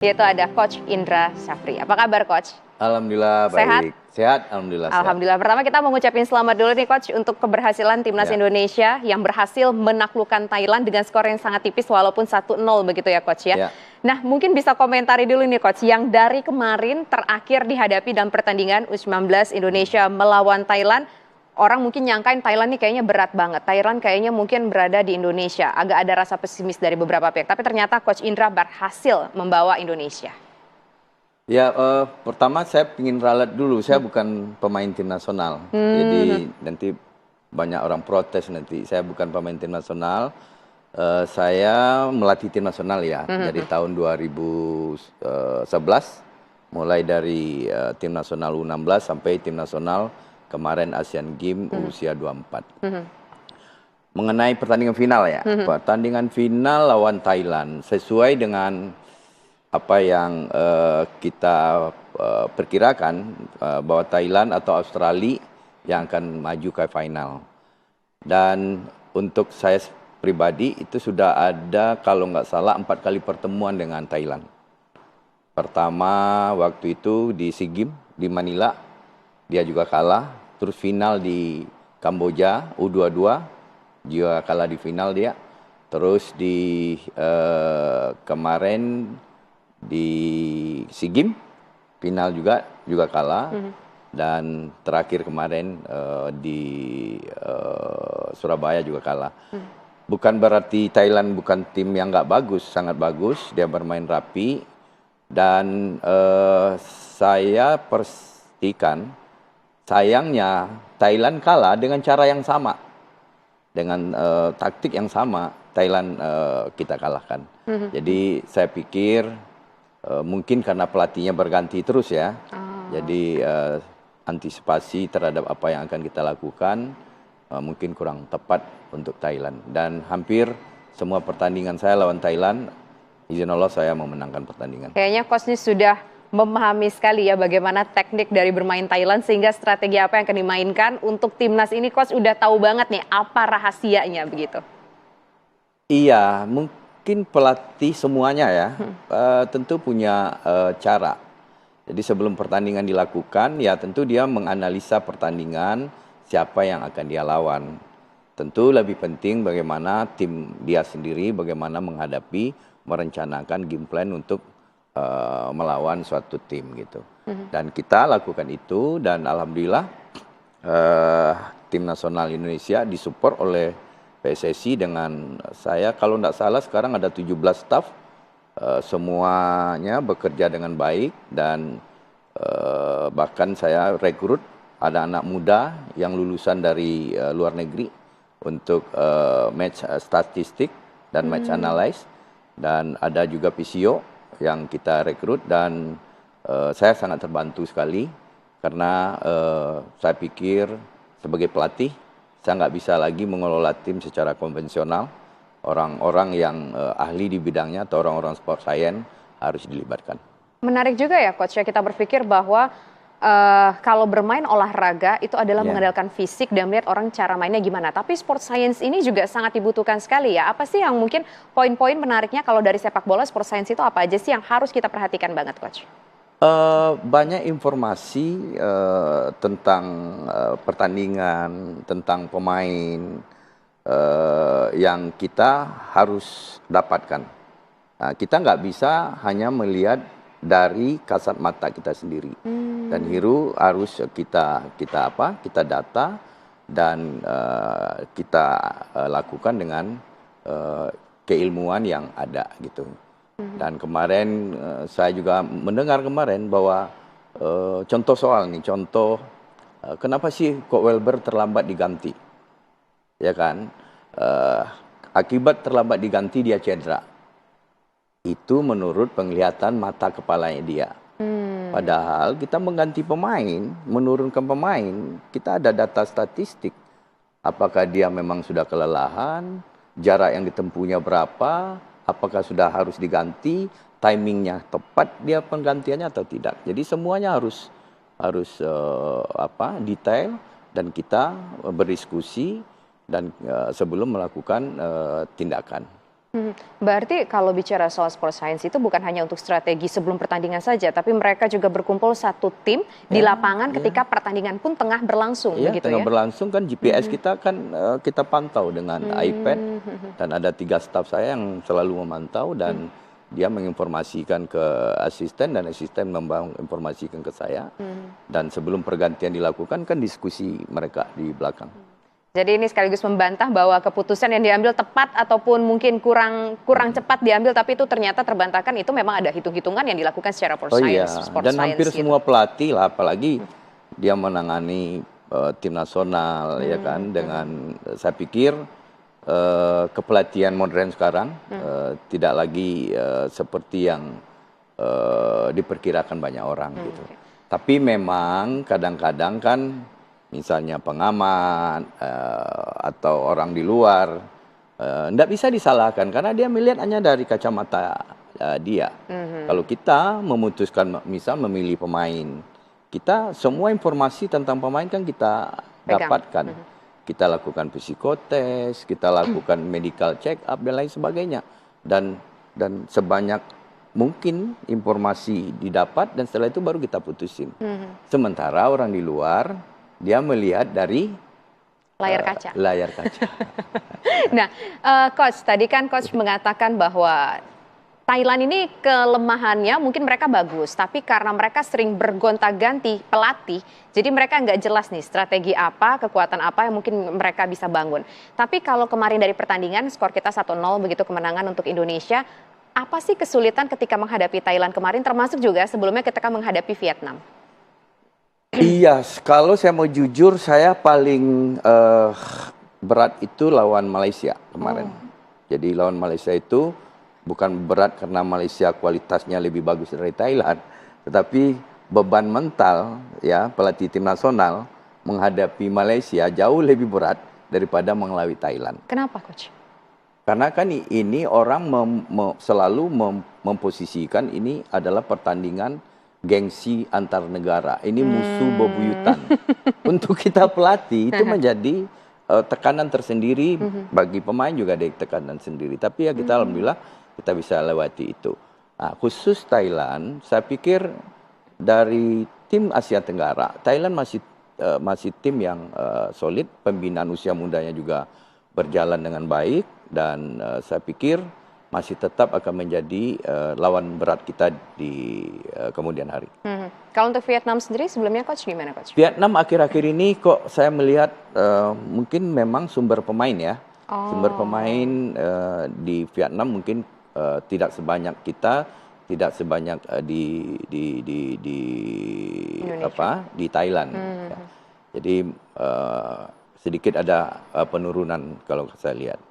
Yaitu ada Coach Indra Syafri. Apa kabar Coach? Alhamdulillah Sehat? baik. Sehat, alhamdulillah sehat. Alhamdulillah. Pertama kita mau ngucapin selamat dulu nih Coach untuk keberhasilan Timnas Ya. Indonesia yang berhasil menaklukkan Thailand dengan skor yang sangat tipis walaupun 1-0 begitu ya Coach ya. Ya. Nah mungkin bisa komentari dulu nih Coach, yang dari kemarin terakhir dihadapi dalam pertandingan U19 Indonesia melawan Thailand. Orang mungkin nyangkain Thailand nih kayaknya berat banget. Thailand kayaknya mungkin berada di Indonesia. Agak ada rasa pesimis dari beberapa pihak. Tapi ternyata Coach Indra berhasil membawa Indonesia. Ya, pertama saya ingin ralat dulu, saya bukan pemain tim nasional. Jadi nanti banyak orang protes nanti. Saya bukan pemain tim nasional. Saya melatih tim nasional ya, dari tahun 2011. Mulai dari tim nasional U16 sampai tim nasional kemarin Asian Games usia 24. Mengenai pertandingan final ya, pertandingan final lawan Thailand sesuai dengan apa yang kita perkirakan bahwa Thailand atau Australia yang akan maju ke final. Dan untuk saya pribadi itu sudah ada kalau nggak salah 4 kali pertemuan dengan Thailand. Pertama waktu itu di SEA Games di Manila, dia juga kalah. Terus final di Kamboja U22, juga kalah di final dia. Terus di kemarin di SEA Games final juga kalah. Dan terakhir kemarin di Surabaya juga kalah. Bukan berarti Thailand bukan tim yang nggak bagus, sangat bagus. Dia bermain rapi. Dan saya pastikan sayangnya Thailand kalah dengan cara yang sama. Dengan taktik yang sama, Thailand kita kalahkan. Jadi saya pikir mungkin karena pelatihnya berganti terus ya. Jadi antisipasi terhadap apa yang akan kita lakukan mungkin kurang tepat untuk Thailand. Dan hampir semua pertandingan saya lawan Thailand, izin Allah saya memenangkan pertandingan. Kayaknya Coach ini sudah memahami sekali ya bagaimana teknik dari bermain Thailand, sehingga strategi apa yang akan dimainkan untuk timnas ini Coach udah tahu banget nih apa rahasianya begitu. Iya, mungkin pelatih semuanya ya tentu punya cara. Jadi sebelum pertandingan dilakukan ya tentu dia menganalisa pertandingan, siapa yang akan dia lawan. Tentu lebih penting bagaimana tim dia sendiri, bagaimana menghadapi, merencanakan game plan untuk melawan suatu tim gitu. Dan kita lakukan itu dan alhamdulillah tim nasional Indonesia disupport oleh PSSI dengan saya kalau tidak salah sekarang ada 17 staf, semuanya bekerja dengan baik dan bahkan saya rekrut ada anak muda yang lulusan dari luar negeri untuk match statistik dan match analysis, dan ada juga PCO yang kita rekrut dan saya sangat terbantu sekali karena saya pikir sebagai pelatih saya nggak bisa lagi mengelola tim secara konvensional. Orang-orang yang ahli di bidangnya atau orang-orang sport science harus dilibatkan. Menarik juga ya Coach ya, kita berpikir bahwa kalau bermain olahraga itu adalah mengandalkan fisik dan melihat orang cara mainnya gimana. Tapi sport science ini juga sangat dibutuhkan sekali ya. Apa sih yang mungkin poin-poin menariknya kalau dari sepak bola sport science itu apa aja sih yang harus kita perhatikan banget Coach? Banyak informasi tentang pertandingan, tentang pemain yang kita harus dapatkan. Nah, kita nggak bisa hanya melihat dari kasat mata kita sendiri. Dan harus kita data dan kita lakukan dengan keilmuan yang ada gitu. Dan kemarin saya juga mendengar kemarin bahwa contoh soal nih, kenapa sih kok Welber terlambat diganti? Ya kan, akibat terlambat diganti dia cedera. Itu menurut penglihatan mata kepalanya dia. Padahal kita mengganti pemain, menurunkan pemain, kita ada data statistik. Apakah dia memang sudah kelelahan, jarak yang ditempuhnya berapa, apakah sudah harus diganti, timingnya tepat dia penggantiannya atau tidak. Jadi semuanya harus detail dan kita berdiskusi dan sebelum melakukan tindakan. Berarti kalau bicara soal sport science itu bukan hanya untuk strategi sebelum pertandingan saja, tapi mereka juga berkumpul satu tim di Ya, lapangan ya. ketika pertandingan pun tengah berlangsung, Iya, begitu tengah ya? berlangsung kan GPS kita kan kita pantau dengan iPad Hmm. dan ada 3 staf saya yang selalu memantau dan dia menginformasikan ke asisten dan asisten informasikan ke saya. Dan sebelum pergantian dilakukan kan diskusi mereka di belakang. Jadi ini sekaligus membantah bahwa keputusan yang diambil tepat ataupun mungkin kurang cepat diambil, tapi itu ternyata terbantahkan itu memang ada hitung-hitungan yang dilakukan secara Oh iya, sport dan hampir science gitu. semua pelatih lah, apalagi dia menangani tim nasional ya kan dengan saya pikir kepelatihan modern sekarang tidak lagi seperti yang diperkirakan banyak orang gitu. Oke. Tapi memang kadang-kadang kan misalnya pengamat atau orang di luar tidak bisa disalahkan karena dia melihat hanya dari kacamata dia. Kalau kita memutuskan misal memilih pemain, kita semua informasi tentang pemain kan kita Pegang. dapatkan. Kita lakukan psikotes, kita lakukan medical check up dan lain sebagainya. Dan sebanyak mungkin informasi didapat dan setelah itu baru kita putusin. Sementara orang di luar dia melihat dari Layar kaca. layar kaca. Nah, coach, tadi kan coach mengatakan bahwa Thailand ini kelemahannya mungkin mereka bagus, tapi karena mereka sering bergonta-ganti pelatih, jadi mereka nggak jelas nih strategi apa, kekuatan apa yang mungkin mereka bisa bangun. Tapi kalau kemarin dari pertandingan, skor kita 1-0 begitu kemenangan untuk Indonesia, apa sih kesulitan ketika menghadapi Thailand kemarin, termasuk juga sebelumnya ketika menghadapi Vietnam? Iya, kalau saya mau jujur, saya paling berat itu lawan Malaysia kemarin. Jadi lawan Malaysia itu bukan berat karena Malaysia kualitasnya lebih bagus dari Thailand, tetapi beban mental ya pelatih tim nasional menghadapi Malaysia jauh lebih berat daripada mengelawai Thailand. Kenapa, coach? Karena kan ini orang selalu memposisikan ini adalah pertandingan gengsi antar negara. Ini musuh bebuyutan. Untuk kita pelatih itu menjadi tekanan tersendiri, bagi pemain juga ada tekanan sendiri. Tapi ya kita alhamdulillah kita bisa lewati itu. Nah, khusus Thailand, saya pikir dari tim Asia Tenggara, Thailand masih tim yang solid, pembinaan usia mudanya juga berjalan dengan baik dan saya pikir masih tetap akan menjadi lawan berat kita di kemudian hari. Kalau untuk Vietnam sendiri sebelumnya coach gimana, coach? Vietnam akhir-akhir ini kok saya melihat mungkin memang sumber pemain ya. Sumber pemain di Vietnam mungkin tidak sebanyak kita, tidak sebanyak di Thailand. Ya. Jadi sedikit ada penurunan kalau saya lihat.